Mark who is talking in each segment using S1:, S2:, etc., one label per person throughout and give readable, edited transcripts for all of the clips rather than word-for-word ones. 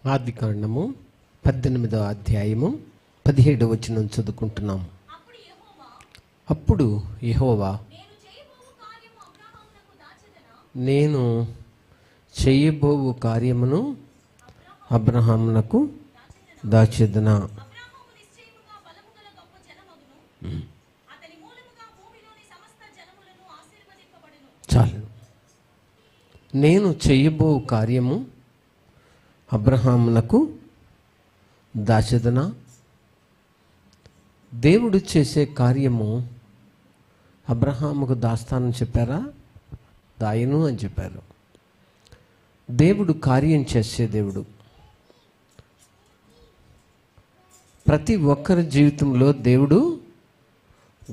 S1: ఆదికాండము 18వ అధ్యాయము 17వ వచనం చదువుకుంటున్నాం. అప్పుడు యెహోవా, నేను చేయబోవు కార్యమును అబ్రహామునకు దాచెదనా. చాలు. నేను చేయబో కార్యము అబ్రహామునకు దాచెదనా. దేవుడు చేసే కార్యము అబ్రహాముకు దాస్తానని చెప్పారా? దాయను అని చెప్పారు. దేవుడు కార్యం చేసే దేవుడు. ప్రతి ఒక్కరి జీవితంలో దేవుడు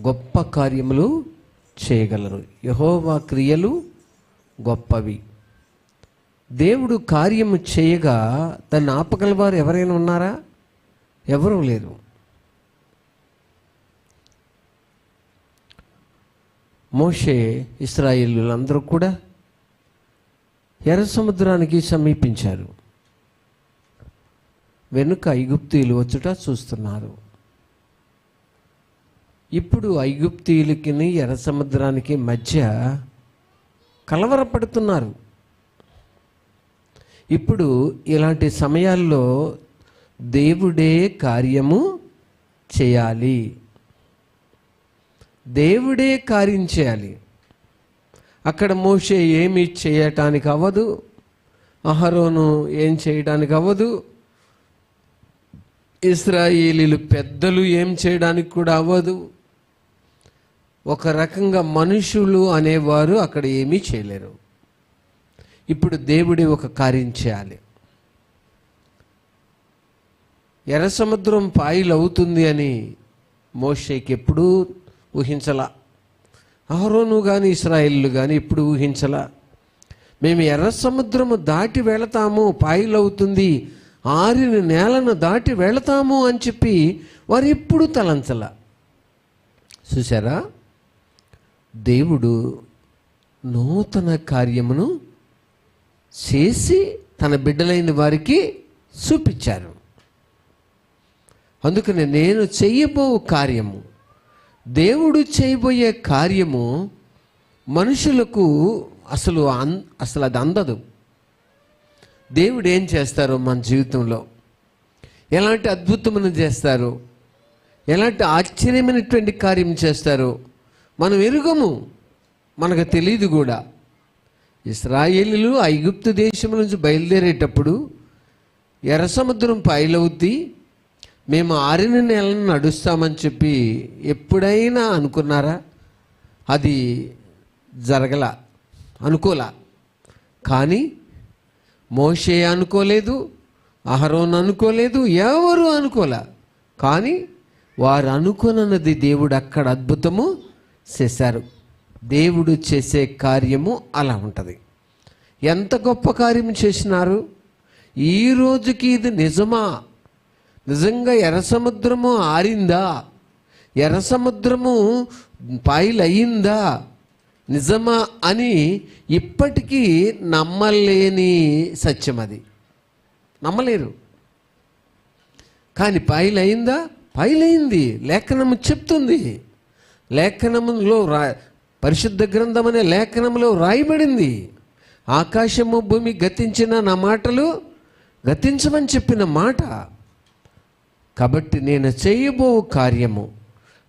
S1: గొప్ప కార్యములు చేయగలరు. యెహోవా క్రియలు గొప్పవి. దేవుడు కార్యము చేయగా దాన్ని ఆపగలవారు ఎవరైనా ఉన్నారా? ఎవరూ లేరు. మోషే, ఇశ్రాయేలులందరూ కూడా ఎర్ర సముద్రానికి సమీపించారు. వెనుక ఐగుప్తీయులు వచ్చుట చూస్తున్నారు. ఇప్పుడు ఐగుప్తీయులకి ఎర్ర సముద్రానికి మధ్య కలవరపడుతున్నారు. ఇప్పుడు ఇలాంటి సమయాల్లో దేవుడే కార్యము చేయాలి. దేవుడే కార్యం చేయాలి. అక్కడ మోషే ఏమి చేయటానికి అవ్వదు, అహరోను ఏం చేయడానికి అవ్వదు, ఇశ్రాయేలీలు పెద్దలు ఏం చేయడానికి కూడా అవ్వదు. ఒక రకంగా మనుషులు అనేవారు అక్కడ ఏమీ చేయలేరు. ఇప్పుడు దేవుడే ఒక కార్యం చేయాలి. ఎర్ర సముద్రం పాయలు అవుతుంది అని మోషేకి ఎప్పుడూ ఊహించలా. అహరోను కానీ ఇశ్రాయేలు కానీ ఎప్పుడు ఊహించలా. మేము ఎర్ర సముద్రము దాటి వెళతాము, పాయలవుతుంది, ఆరిన నేలను దాటి వెళతాము అని చెప్పి వారు ఎప్పుడు తలంచలా. చూసారా, దేవుడు నూతన కార్యమును చేసి తన బిడ్డలైన వారికి చూపించారు. అందుకని నేను చెయ్యబో కార్యము, దేవుడు చేయబోయే కార్యము మనుషులకు అసలు అది అందదు. దేవుడు ఏం చేస్తారో మన జీవితంలో, ఎలాంటి అద్భుతమును చేస్తారో, ఎలాంటి ఆశ్చర్యమైనటువంటి కార్యం చేస్తారో మనం ఎరుగము, మనకు తెలియదు కూడా. ఇశ్రాయేలీయులు ఐగుప్తు దేశం నుంచి బయలుదేరేటప్పుడు ఎర్ర సముద్రం పాయలవుద్ది, మేము ఆరిన నెలను నడుస్తామని చెప్పి ఎప్పుడైనా అనుకున్నారా? అది జరగలా, అనుకోలా. కానీ మోషే అనుకోలేదు, అహరోను అనుకోలేదు, ఎవరు అనుకోలే. కానీ వారు అనుకున్నది దేవుడు అక్కడ అద్భుతము చేశారు. దేవుడు చేసే కార్యము అలా ఉంటుంది. ఎంత గొప్ప కార్యం చేసినారు. ఈ రోజుకి ఇది నిజమా? నిజంగా ఎర్ర సముద్రము ఆరిందా? ఎర్ర సముద్రము పాయలయ్యిందా? నిజమా అని ఇప్పటికీ నమ్మలేని సత్యం అది. నమ్మలేరు. కానీ పాయలయ్యిందా? పాయలైంది. లేఖనము చెప్తుంది. లేఖనములో పరిశుద్ధ గ్రంథం అనే లేఖనంలో రాయబడింది. ఆకాశము భూమి గతించిన నా మాటలు గతించమని చెప్పిన మాట. కాబట్టి నేను చేయబో కార్యము,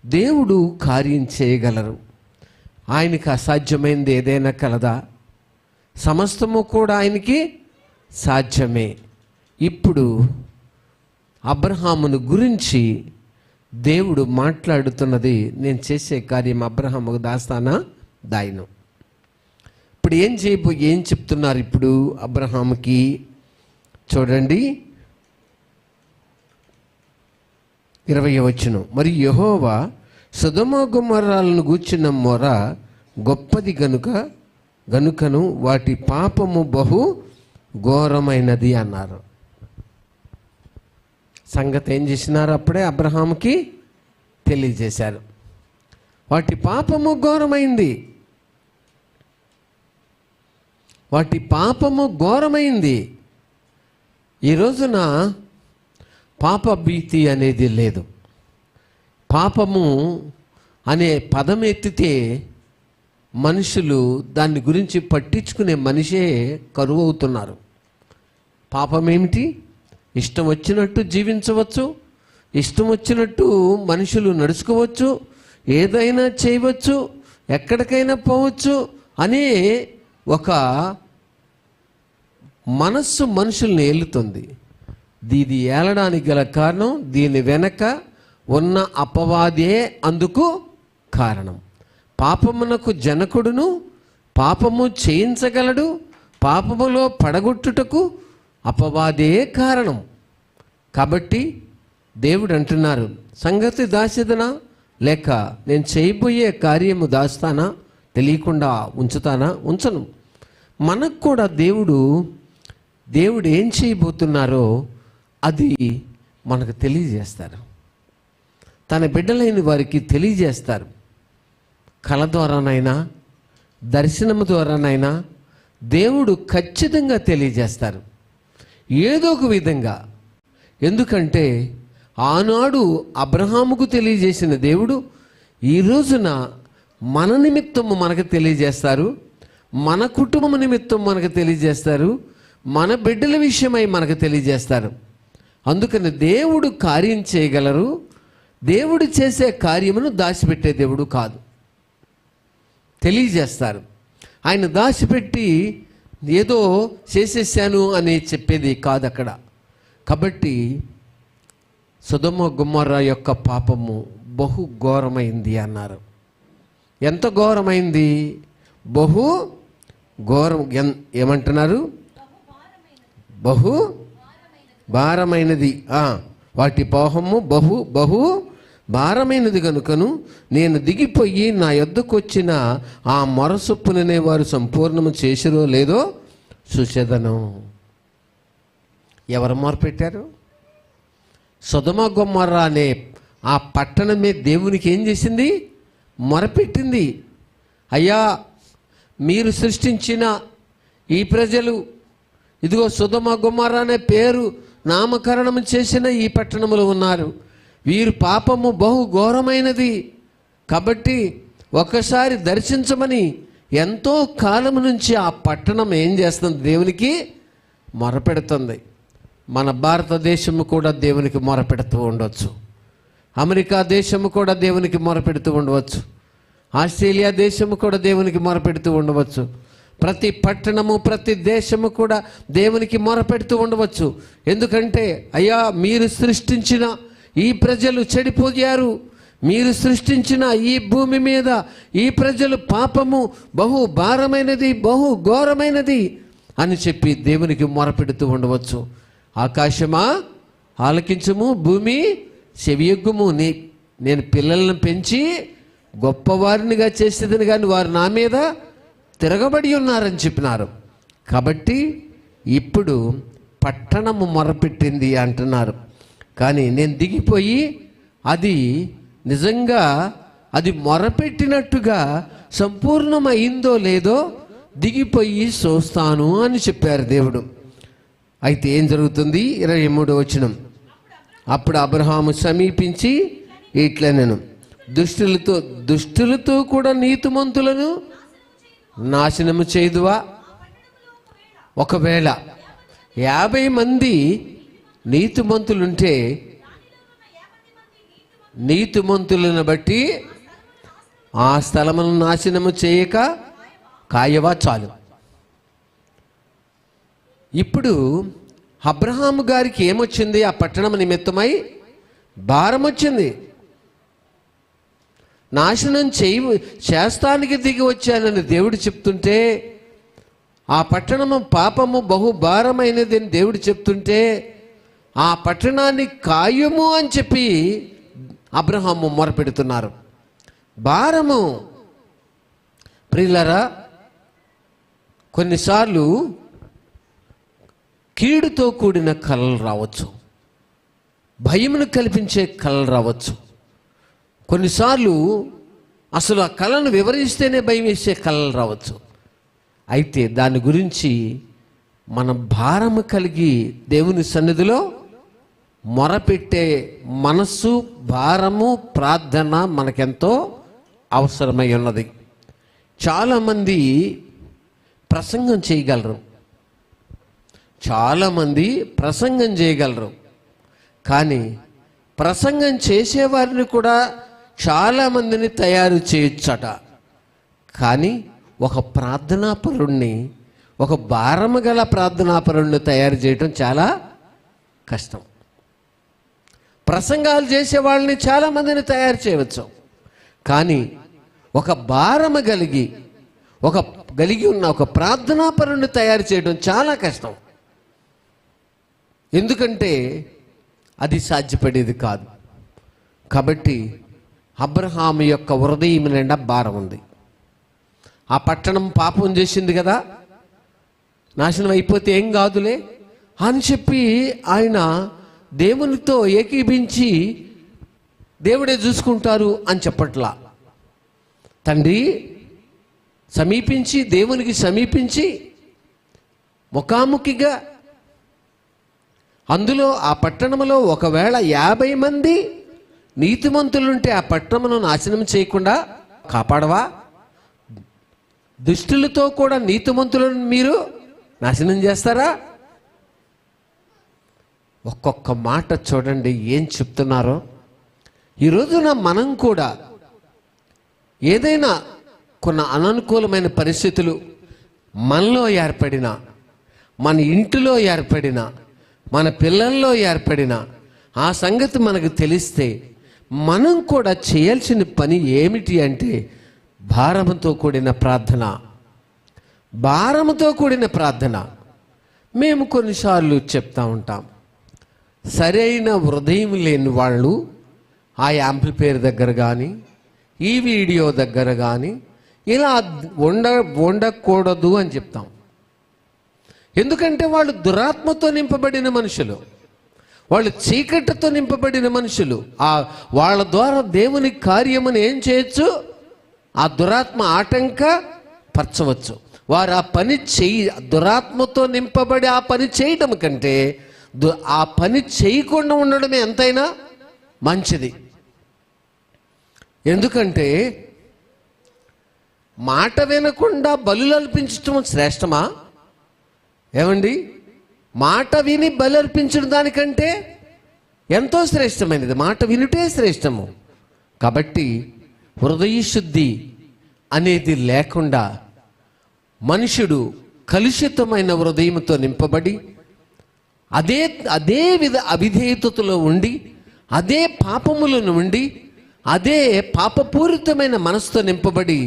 S1: దేవుడు కార్యం చేయగలరు. ఆయనకి అసాధ్యమైనది ఏదైనా కలదా? సమస్తము కూడా ఆయనకి సాధ్యమే. ఇప్పుడు అబ్రహామును గురించి దేవుడు మాట్లాడుతున్నది, నేను చేసే కార్యం అబ్రహాముకు దాస్తానా? దాయను. ఇప్పుడు ఏం చెప్తున్నారు ఇప్పుడు అబ్రహాముకి? చూడండి 20వ వచనం. మరి యెహోవా సొదొమ గొమొర్రాలను గూర్చిన మొర గొప్పది గనుకను వాటి పాపము బహు ఘోరమైనది అన్నారు. సంగతి ఏం చేసినారు? అప్పుడే అబ్రహాముకి తెలియజేశారు. వాటి పాపము ఘోరమైంది, వాటి పాపము ఘోరమైంది. ఈ రోజున పాప భీతి అనేది లేదు. పాపము అనే పదం ఎత్తితే మనుషులు దాని గురించి పట్టించుకునే మనిషే కరువు అవుతున్నారు. పాపం ఏమిటి? ఇష్టం వచ్చినట్టు జీవించవచ్చు, ఇష్టం వచ్చినట్టు మనుషులు నడుచుకోవచ్చు, ఏదైనా చేయవచ్చు, ఎక్కడికైనా పోవచ్చు అనే ఒక మనస్సు మనుషుల్ని ఏలుతుంది. ఇది ఏలడానికి గల కారణం, దీని వెనక ఉన్న అపవాదే అందుకు కారణం. పాపమునకు జనకుడును, పాపము చేయించగలడు, పాపములో పడగొట్టుటకు అపవాదే కారణం. కాబట్టి దేవుడు అంటున్నారు, సంగతి దాచేదనా లేక నేను చేయబోయే కార్యము దాస్తానా, తెలియకుండా ఉంచుతానా? ఉంచను. మనకు కూడా దేవుడు ఏం చేయబోతున్నారో అది మనకు తెలియజేస్తారు. తన బిడ్డలైన వారికి తెలియజేస్తారు. కళ ద్వారానైనా దర్శనము ద్వారానైనా దేవుడు ఖచ్చితంగా తెలియజేస్తారు, ఏదో ఒక విధంగా. ఎందుకంటే ఆనాడు అబ్రహాముకు తెలియజేసిన దేవుడు ఈ రోజున మన నిమిత్తము మనకు తెలియజేస్తారు, మన కుటుంబం నిమిత్తం మనకు తెలియజేస్తారు, మన బిడ్డల విషయమై మనకు తెలియజేస్తారు. అందుకని దేవుడు కార్యం చేయగలరు. దేవుడు చేసే కార్యమును దాచిపెట్టే దేవుడు కాదు, తెలియజేస్తారు. ఆయన దాచిపెట్టి ఏదో చేసేసాను అని చెప్పేది కాదు అక్కడ. కాబట్టి సొదొమ గొమొర్రా యొక్క పాపము బహు ఘోరమైంది అన్నారు. ఎంత ఘోరమైంది? బహు ఘోరం. ఏమంటున్నారు? బహు భారమైనది. వాటి పాపము బహు భారమైనది కనుకను నేను దిగిపోయి నా యొద్దకు వచ్చిన ఆ మొరసొప్పుననే వారు సంపూర్ణము చేసిరో లేదో చూసేదను. ఎవరు మొరపెట్టారు? సొదొమ గొమొర్రా అనే ఆ పట్టణమే దేవునికి ఏం చేసింది? మొరపెట్టింది. అయ్యా, మీరు సృష్టించిన ఈ ప్రజలు ఇదిగో సొదొమ గొమొర్రా అనే పేరు నామకరణం చేసిన ఈ పట్టణములో ఉన్నారు. వీరు పాపము బహు ఘోరమైనది కాబట్టి ఒక్కసారి దర్శించమని ఎంతో కాలం నుంచి ఆ పట్టణం ఏం చేస్తుంది? దేవునికి మొరపెడుతుంది. మన భారతదేశము కూడా దేవునికి మొరపెడుతూ ఉండవచ్చు, అమెరికా దేశము కూడా దేవునికి మొరపెడుతూ ఉండవచ్చు, ఆస్ట్రేలియా దేశము కూడా దేవునికి మొరపెడుతూ ఉండవచ్చు. ప్రతి పట్టణము ప్రతి దేశము కూడా దేవునికి మొరపెడుతూ ఉండవచ్చు. ఎందుకంటే అయ్యా, మీరు సృష్టించిన ఈ ప్రజలు చెడిపోయారు, మీరు సృష్టించిన ఈ భూమి మీద ఈ ప్రజలు పాపము బహు భారమైనది, బహు ఘోరమైనది అని చెప్పి దేవునికి మొరపెడుతూ ఉండవచ్చు. ఆకాశమా ఆలకించుము, భూమి చెవియొగ్గుము. నేను పిల్లలను పెంచి గొప్పవారినిగా చేసేదని కానీ వారు నా మీద తిరగబడి ఉన్నారని చెప్పినారు. కాబట్టి ఇప్పుడు పట్టణము మొరపెట్టింది అంటున్నారు. కానీ నేను దిగిపోయి అది నిజంగా అది మొరపెట్టినట్టుగా సంపూర్ణమైందో లేదో దిగిపోయి చూస్తాను అని చెప్పారు దేవుడు. అయితే ఏం జరుగుతుంది? 23వ వచనం. అప్పుడు అబ్రహాము సమీపించి ఇట్లనెను, దుష్టులతో కూడా నీతిమంతులను నాశనము చేయుదువా? ఒకవేళ 50 మంది నీతిమంతులుంటే నీతిమంతులను బట్టి ఆ స్థలమును నాశనము చేయక కాయవా? చాలు. ఇప్పుడు అబ్రహాము గారికి ఏమొచ్చింది? ఆ పట్టణం నిమిత్తమై భారం వచ్చింది. నాశనం చేస్తానికి దిగి వచ్చానని దేవుడు చెప్తుంటే, ఆ పట్టణము పాపము బహు భారమైనది అని దేవుడు చెప్తుంటే, ఆ పట్టణాన్ని కాయము అని చెప్పి అబ్రహాము మొరపెడుతున్నారు. భారము ప్రియులారా, కొన్నిసార్లు కీడుతో కూడిన కలలు రావచ్చు, భయమును కల్పించే కలలు రావచ్చు. కొన్నిసార్లు అసలు ఆ కళను వివరిస్తేనే భయం వేసే కళలు రావచ్చు. అయితే దాని గురించి మనం భారము కలిగి దేవుని సన్నిధిలో మొరపెట్టే మనస్సు, భారము, ప్రార్థన మనకెంతో అవసరమై ఉన్నది. చాలామంది ప్రసంగం చేయగలరు, చాలామంది ప్రసంగం చేయగలరు, కానీ ప్రసంగం చేసేవారిని కూడా చాలామందిని తయారు చేయొచ్చట. కానీ ఒక ప్రార్థనాపరుణ్ణి, ఒక భారము గల ప్రార్థనాపరుణ్ణి తయారు చేయటం చాలా కష్టం. ప్రసంగాలు చేసే వాళ్ళని చాలామందిని తయారు చేయవచ్చు, కానీ ఒక భారము కలిగి ఉన్న ఒక ప్రార్థనాపరుణ్ణి తయారు చేయడం చాలా కష్టం. ఎందుకంటే అది సాధ్యపడేది కాదు. కాబట్టి అబ్రహాము యొక్క హృదయం నిండా భారం ఉంది. ఆ పట్టణం పాపం చేసింది కదా, నాశనం అయిపోతే ఏం కాదులే అని చెప్పి ఆయన దేవునితో ఏకీభించి దేవుడే చూసుకుంటారు అని చెప్పట్లా. తండ్రి సమీపించి, దేవునికి సమీపించి ముఖాముఖిగా, అందులో ఆ పట్టణంలో ఒకవేళ 50 మంది నీతిమంతులుంటే ఆ పట్టణమును నాశనం చేయకుండా కాపాడవా? దుష్టులతో కూడా నీతిమంతులను మీరు నాశనం చేస్తారా? ఒక్కొక్క మాట చూడండి ఏం చెప్తున్నారో. ఈ రోజున మనం కూడా ఏదైనా కొన్ని అననుకూలమైన పరిస్థితులు మనలో ఏర్పడిన, మన ఇంటిలో ఏర్పడిన, మన పిల్లల్లో ఏర్పడిన ఆ సంగతి మనకు తెలిస్తే మనం కూడా చేయాల్సిన పని ఏమిటి అంటే భారముతో కూడిన ప్రార్థన. భారముతో కూడిన ప్రార్థన. మేము కొన్నిసార్లు చెప్తా ఉంటాం, సరైన హృదయం లేని వాళ్ళు ఆ యాంప్లిఫైయర్ దగ్గర కానీ, ఈ వీడియో దగ్గర కానీ ఇలా ఉండకూడదు అని చెప్తాం. ఎందుకంటే వాళ్ళు దురాత్మతో నింపబడిన మనుషులు, వాళ్ళు చీకటితో నింపబడిన మనుషులు. వాళ్ళ ద్వారా దేవుని కార్యమును ఏం చేయొచ్చు? ఆ దురాత్మ ఆటంక పరచవచ్చు. వారు ఆ పని దురాత్మతో నింపబడి ఆ పని చేయడం కంటే ఆ పని చేయకుండా ఉండడమే ఎంతైనా మంచిది. ఎందుకంటే మాట వినకుండా బలులు అర్పించడం శ్రేష్టమా? ఏమండి, మాట విని బలి అర్పించడం దానికంటే ఎంతో శ్రేష్టమైనది. మాట వినుటే శ్రేష్టము. కాబట్టి హృదయ శుద్ధి అనేది లేకుండా మనుషుడు కలుషితమైన హృదయంతో నింపబడి అదే అవిధేయతలో ఉండి, అదే పాపములను ఉండి, అదే పాపపూరితమైన మనసుతో నింపబడి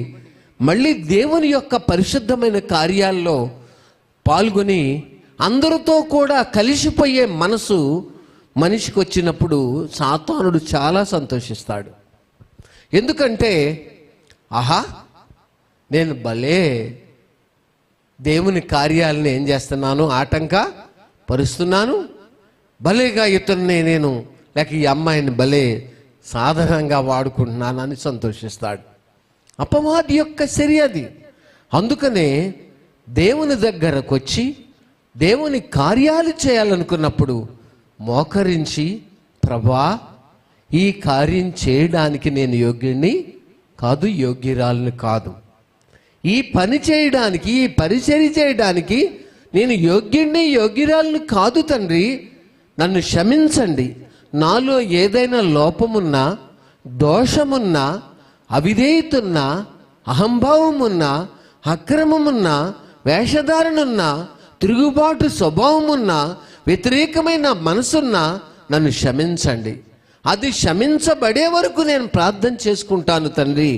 S1: మళ్ళీ దేవుని యొక్క పరిశుద్ధమైన కార్యాల్లో పాల్గొని అందరితో కూడా కలిసిపోయే మనసు మనిషికి వచ్చినప్పుడు సాతానుడు చాలా సంతోషిస్తాడు. ఎందుకంటే ఆహా, నేను భలే దేవుని కార్యాలను ఏం చేస్తున్నాను? ఆటంక పరుస్తున్నాను. భలేగా ఇతరుని నేను, లేక ఈ అమ్మాయిని భలే సాధారణంగా వాడుకుంటున్నానని సంతోషిస్తాడు. అపవాది యొక్క చర్య అది. అందుకనే దేవుని దగ్గరకు వచ్చి దేవుని కార్యాలు చేయాలనుకున్నప్పుడు మోకరించి, ప్రభా ఈ కార్యం చేయడానికి నేను యోగ్యుణ్ణి కాదు, యోగ్యురాలని కాదు, ఈ పని చేయడానికి, ఈ పరిచర్య చేయడానికి నేను యోగ్యుణ్ణి, యోగ్యురాలని కాదు తండ్రి, నన్ను క్షమించండి. నాలో ఏదైనా లోపమున్నా, దోషమున్నా, అవిధేయతున్నా, అహంభావమున్నా, అక్రమమున్నా, వేషధారణున్నా, తిరుగుబాటు స్వభావమున్నా, వ్యతిరేకమైన మనసున్నా నన్ను క్షమించండి. అది క్షమించబడే వరకు నేను ప్రార్థన చేసుకుంటాను తండ్రి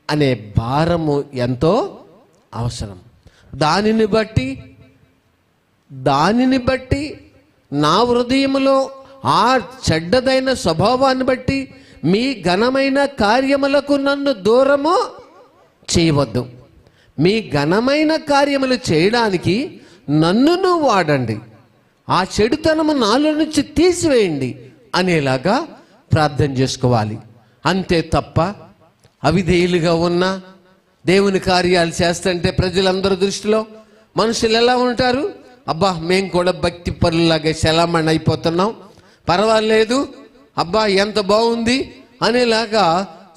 S1: అనే భారము ఎంతో అవసరం. దానిని బట్టి నా హృదయంలో ఆ చెడ్డదైన స్వభావాన్ని బట్టి మీ ఘనమైన కార్యములకు నన్ను దూరము చేయవద్దు. మీ ఘనమైన కార్యములు చేయడానికి నన్నును వాడండి, ఆ చెడుతనము నాలో నుంచి తీసివేయండి అనేలాగా ప్రార్థన చేసుకోవాలి. అంతే తప్ప అవిధేయులుగా ఉన్న దేవుని కార్యాలు చేస్తుంటే ప్రజలందరి దృష్టిలో మనుషులు ఎలా ఉంటారు? అబ్బా, మేము కూడా భక్తి పరులాగా చలామణి అయిపోతున్నాం, పర్వాలేదు, అబ్బా ఎంత బాగుంది అనేలాగా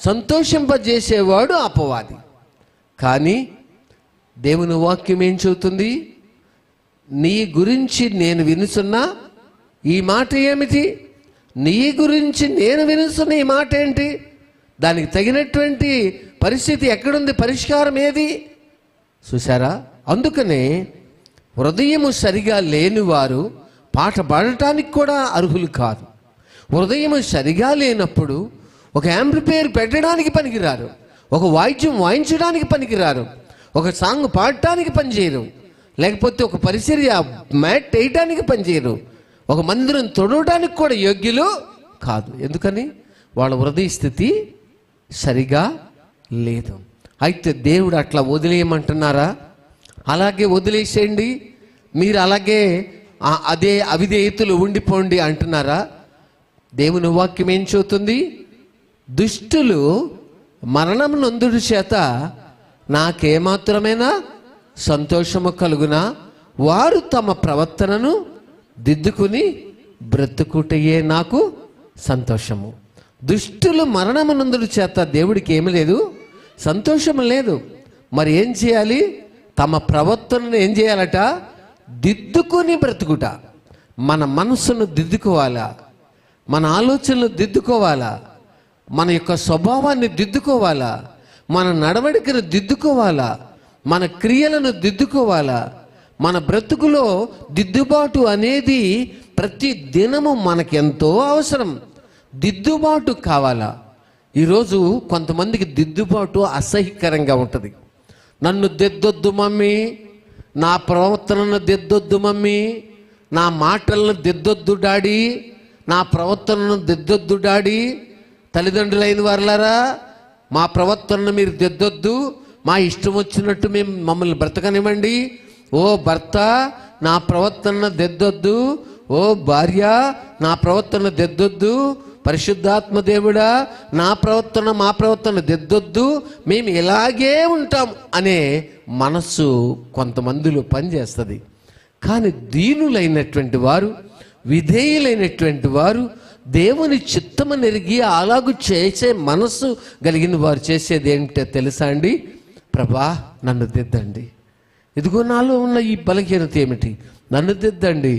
S1: సంతోషింపజేసేవాడు అపవాది. కానీ దేవుని వాక్యం ఏం చెబుతుంది? నీ గురించి నేను వినుచున్న ఈ మాట ఏమిటి? నీ గురించి నేను వినుచున్న ఈ మాట ఏంటి? దానికి తగినటువంటి పరిస్థితి ఎక్కడుంది? పరిష్కారం ఏది? చూసారా? అందుకనే హృదయము సరిగా లేనివారు పాట పాడటానికి కూడా అర్హులు కాదు. హృదయము సరిగా లేనప్పుడు ఒక యాంప్లిఫైయర్ పెట్టడానికి పనికిరారు, ఒక వాయిద్యం వాయించడానికి పనికిరారు, ఒక సాంగ్ పాడటానికి పనిచేయరు, లేకపోతే ఒక పరిచర్య మ్యాట్ వేయటానికి పనిచేయరు, ఒక మందిరం తొడవడానికి కూడా యోగ్యులు కాదు. ఎందుకని? వాళ్ళ హృదయ స్థితి సరిగా లేదు. అయితే దేవుడు అట్లా వదిలేయమంటున్నారా? అలాగే వదిలేసేయండి, మీరు అలాగే అదే అవిధేయతలు ఉండిపోండి అంటున్నారా? దేవుని వాక్యం ఏం చెబుతుంది? దుష్టులు మరణం నొందుడు చేత నాకేమాత్రమైనా సంతోషము కలుగునా, వారు తమ ప్రవర్తనను దిద్దుకుని బ్రతుకుటయే నాకు సంతోషము. దుష్టులు మరణము నొందుడు చేత దేవుడికి ఏమి లేదు, సంతోషము లేదు. మరి ఏం చేయాలి? తమ ప్రవర్తనను ఏం చేయాలట? దిద్దుకొని బ్రతుకుట. మన మనసును దిద్దుకోవాలా, మన ఆలోచనలు దిద్దుకోవాలా, మన యొక్క స్వభావాన్ని దిద్దుకోవాలా, మన నడవడికను దిద్దుకోవాలా, మన క్రియలను దిద్దుకోవాలా. మన బ్రతుకులో దిద్దుబాటు అనేది ప్రతి దినము మనకెంతో అవసరం. దిద్దుబాటు కావాలా? ఈరోజు కొంతమందికి దిద్దుబాటు అసహ్యకరంగా ఉంటుంది. నన్ను దిద్దొద్దు మమ్మీ, నా ప్రవర్తనను దిద్దొద్దు మమ్మీ, నా మాటలను దిద్దొద్దు డాడీ, నా ప్రవర్తనను దిద్దొద్దు డాడీ. తల్లిదండ్రులైన వారులారా, మా ప్రవర్తనను మీరు దిద్దొద్దు, మా ఇష్టం వచ్చినట్టు మమ్మల్ని బ్రతకనివ్వండి. ఓ భర్త, నా ప్రవర్తనను దిద్దొద్దు. ఓ భార్య, నా ప్రవర్తన దిద్దొద్దు. పరిశుద్ధాత్మ దేవుడా, నా ప్రవర్తన మా ప్రవర్తన దిద్దొద్దు, మేము ఇలాగే ఉంటాం అనే మనస్సు కొంతమందిలో పనిచేస్తుంది. కానీ దీనులైనటువంటి వారు, విధేయులైనటువంటి వారు, దేవుని చిత్తము నెరిగి అలాగూ చేసే మనస్సు కలిగిన వారు చేసేది ఏంటో తెలుసా అండి? ప్రభా, నన్ను దిద్దండి. ఇదిగో నాలో ఉన్న ఈ బలహీనత ఏమిటి? నన్ను దిద్దండి,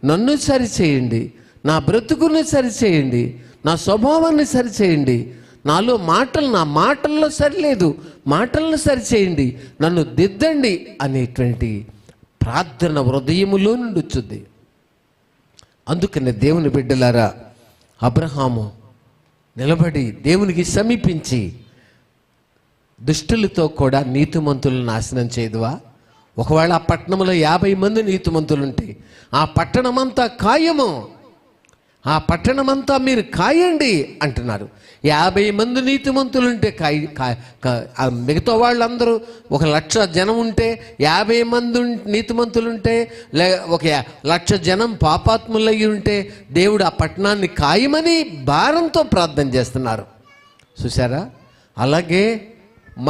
S1: నన్ను సరిచేయండి, నా బ్రతుకుని సరిచేయండి, నా స్వభావాన్ని సరిచేయండి, నాలో నా మాటల్లో సరిలేదు, మాటలను సరిచేయండి, నన్ను దిద్దండి అనేటువంటి ప్రార్థన హృదయములో నుండి వచ్చింది. అందుకనే దేవుని బిడ్డలారా, అబ్రహాము నిలబడి దేవునికి సమీపించి, దుష్టులతో కూడా నీతిమంతులను నాశనం చేయదువా? ఒకవేళ ఆ పట్టణంలో 50 మంది నీతిమంతులుంటే ఆ పట్టణమంతా ఖాయము, ఆ పట్టణమంతా మీరు కాయండి అంటున్నారు. 50 మంది నీతిమంతులుంటే మిగతా వాళ్ళందరూ 1,00,000 జనం ఉంటే, 50 మంది నీతిమంతులుంటే, ఒక 1,00,000 జనం పాపాత్ములయ్యి ఉంటే దేవుడు ఆ పట్టణాన్ని ఖాయమని భారంతో ప్రార్థన చేస్తున్నారు. చూసారా? అలాగే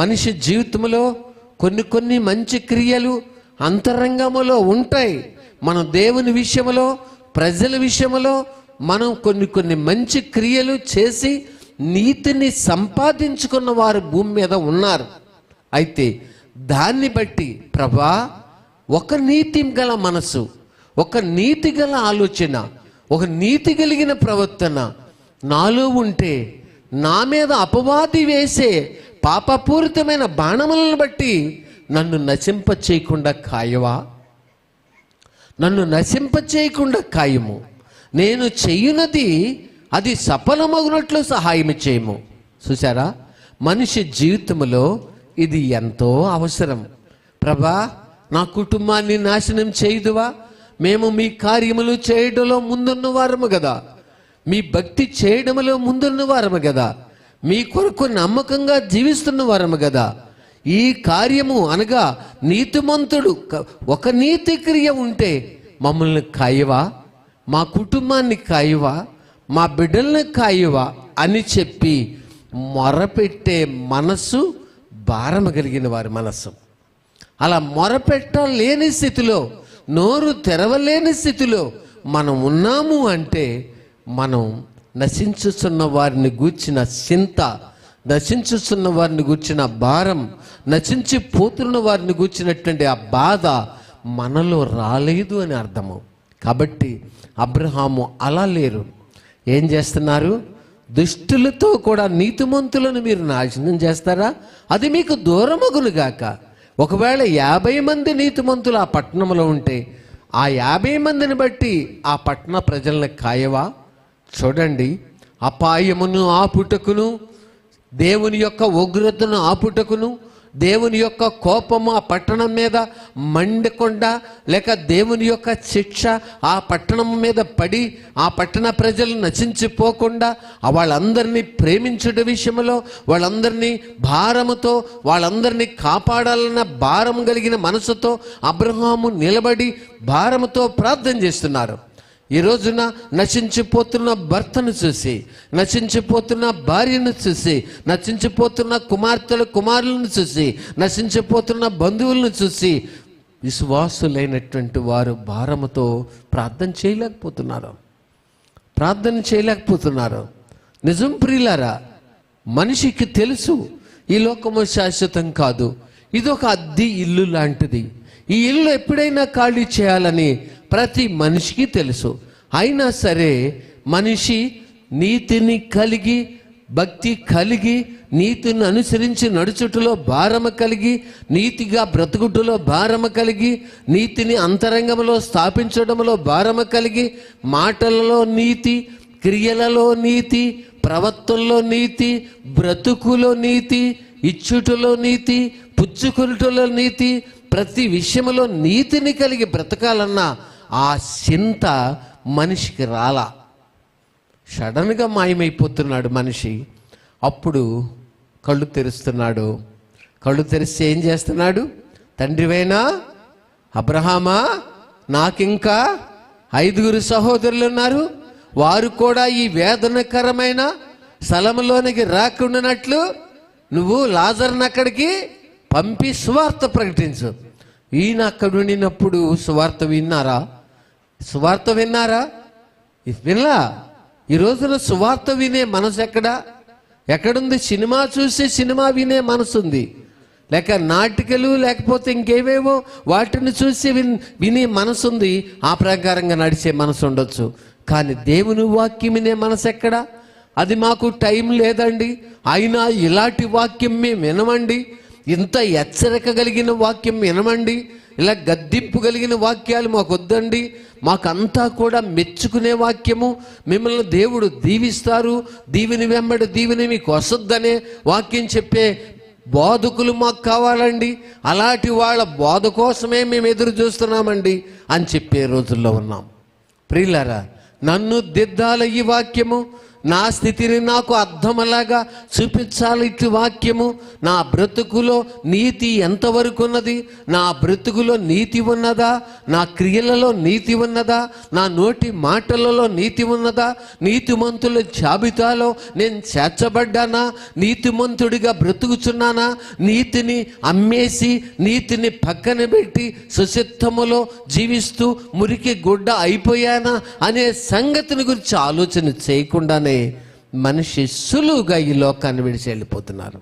S1: మనిషి జీవితంలో కొన్ని మంచి క్రియలు అంతరంగములో ఉంటాయి. మనం దేవుని విషయంలో, ప్రజల విషయంలో మనం కొన్ని మంచి క్రియలు చేసి నీతిని సంపాదించుకున్న వారు భూమి మీద ఉన్నారు. అయితే దాన్ని బట్టి ప్రభా, ఒక నీతి గల మనసు, ఒక నీతి గల ఆలోచన, ఒక నీతి కలిగిన ప్రవర్తన నాలో ఉంటే, నా మీద అపవాది వేసే పాపపూరితమైన బాణములను బట్టి నన్ను నశింప చేయకుండా కాయవా? నన్ను నశింప చేయకుండా కాయము. నేను చెయ్యునది అది సఫలమగునట్లు సహాయం చేయము. చూసారా? మనిషి జీవితంలో ఇది ఎంతో అవసరం. ప్రభా, నా కుటుంబాన్ని నాశనం చేయుదువా? మేము మీ కార్యములు చేయడంలో ముందున్న వారము కదా, మీ భక్తి చేయడంలో ముందున్న వారము కదా, మీ కొరకు నమ్మకంగా జీవిస్తున్న వారము కదా. ఈ కార్యము అనగా నీతిమంతుడు ఒక నీతి క్రియ ఉంటే మమ్మల్ని కాయవా, మా కుటుంబాన్ని కాయవా, మా బిడ్డల్ని కాయవా అని చెప్పి మొరపెట్టే మనస్సు భారము కలిగిన వారి మనస్సు. అలా మొరపెట్టలేని స్థితిలో, నోరు తెరవలేని స్థితిలో మనం ఉన్నాము అంటే మనం నశించుతున్న వారిని గూర్చిన చింత, నశించుతున్న వారిని గూర్చిన భారం, నశించిపోతున్న వారిని గూర్చినటువంటి ఆ బాధ మనలో రాలేదు అని అర్థము. కాబట్టి అబ్రహాము అలా లేరు. ఏం చేస్తున్నారు? దుష్టులతో కూడా నీతిమంతులను మీరు నాశనం చేస్తారా? అది మీకు దూరమగునుగాక. ఒకవేళ 50 మంది నీతిమంతులు ఆ పట్టణంలో ఉంటే ఆ 50 మందిని బట్టి ఆ పట్టణ ప్రజలను కాయవా? చూడండి, అపాయమును ఆపుటకును, దేవుని యొక్క ఉగ్రతను ఆపుటకును, దేవుని యొక్క కోపము ఆ పట్టణం మీద మండకుండా, లేక దేవుని యొక్క శిక్ష ఆ పట్టణం మీద పడి ఆ పట్టణ ప్రజలు నశించిపోకుండా వాళ్ళందరినీ ప్రేమించుట విషయంలో, వాళ్ళందరినీ భారముతో, వాళ్ళందరినీ కాపాడాలన్న భారం కలిగిన మనసుతో అబ్రహాము నిలబడి భారముతో ప్రార్థన చేస్తున్నారు. ఈ రోజున నశించిపోతున్న భర్తను చూసి, నశించిపోతున్న భార్యను చూసి, నశించిపోతున్న కుమారులను చూసి, నశించిపోతున్న బంధువులను చూసి విశ్వాసులైనటువంటి వారు భారముతో ప్రార్థన చేయలేకపోతున్నారు. నిజం ప్రియులారా, మనిషికి తెలుసు ఈ లోకము శాశ్వతం కాదు, ఇది ఒక అద్దె ఇల్లు లాంటిది. ఈ ఇల్లు ఎప్పుడైనా ఖాళీ చేయాలని ప్రతి మనిషికి తెలుసు. అయినా సరే మనిషి నీతిని కలిగి, భక్తి కలిగి, నీతిని అనుసరించి నడుచుటలో భారము కలిగి, నీతిగా బ్రతుకుటలో భారము కలిగి, నీతిని అంతరంగంలో స్థాపించడంలో భారము కలిగి, మాటలలో నీతి, క్రియలలో నీతి, ప్రవర్తనలో నీతి, బ్రతుకులో నీతి, ఇచ్చుటలో నీతి, పుచ్చుకొనుటలో నీతి, ప్రతి విషయంలో నీతిని కలిగి బ్రతకాలన్న ఆ చింత మనిషికి రాలా. సడన్గా మాయమైపోతున్నాడు మనిషి. అప్పుడు కళ్ళు తెరుస్తున్నాడు. కళ్ళు తెరిచి ఏం చేస్తున్నాడు? తండ్రివైనా అబ్రహామా, నాకింకా 5 సహోదరులు ఉన్నారు, వారు కూడా ఈ వేదనకరమైన స్థలంలోనికి రాకుండానట్లు నువ్వు లాజరుని అక్కడికి పంపి సువార్త ప్రకటించు. ఈయన అక్కడ ఉండినప్పుడు సువార్త విన్నారా? వినలా. ఈ రోజున సువార్త వినే మనసు ఎక్కడుంది? సినిమా చూసి సినిమా వినే మనసు ఉంది, లేక నాటికలు, లేకపోతే ఇంకేవేవో వాటిని చూసి వినే మనసు ఉంది. ఆ ప్రకారంగా నడిచే మనసు ఉండొచ్చు. కానీ దేవుని వాక్యం వినే మనసు ఎక్కడా? అది మాకు టైం లేదండి, అయినా ఇలాంటి వాక్యం మేము వినమండి, ఇంత హెచ్చరిక కలిగిన వాక్యం వినమండి, ఇలా గద్దింపు కలిగిన వాక్యాలు మాకు వద్దండి, మాకంతా కూడా మెచ్చుకునే వాక్యము, మిమ్మల్ని దేవుడు దీవిస్తారు, దీవిని వెంబడి దీవిని మీకు వసద్దనే వాక్యం చెప్పే బోధకులు మాకు కావాలండి, అలాంటి వాళ్ళ బోధ కోసమే మేము ఎదురు చూస్తున్నామండి అని చెప్పే రోజుల్లో ఉన్నాం. ప్రియులారా, నన్ను దిద్దాల ఈ వాక్యము, నా స్థితిని నాకు అర్థమలాగా చూపించాలి ఇటు వాక్యము. నా బ్రతుకులో నీతి ఎంతవరకు ఉన్నది? నా బ్రతుకులో నీతి ఉన్నదా? నా క్రియలలో నీతి ఉన్నదా? నా నోటి మాటలలో నీతి ఉన్నదా? నీతిమంతుల జాబితాలో నేను చేర్చబడ్డానా? నీతిమంతుడిగా బ్రతుకుచున్నానా? నీతిని అమ్మేసి నీతిని పక్కన పెట్టి సుచిత్తములో జీవిస్తూ మురికి గుడ్డ అయిపోయానా అనే సంగతిని గురించి ఆలోచన చేయకుండానే మనిషి సులువుగా ఈ లోకాన్ని విడిచి వెళ్ళిపోతున్నారు.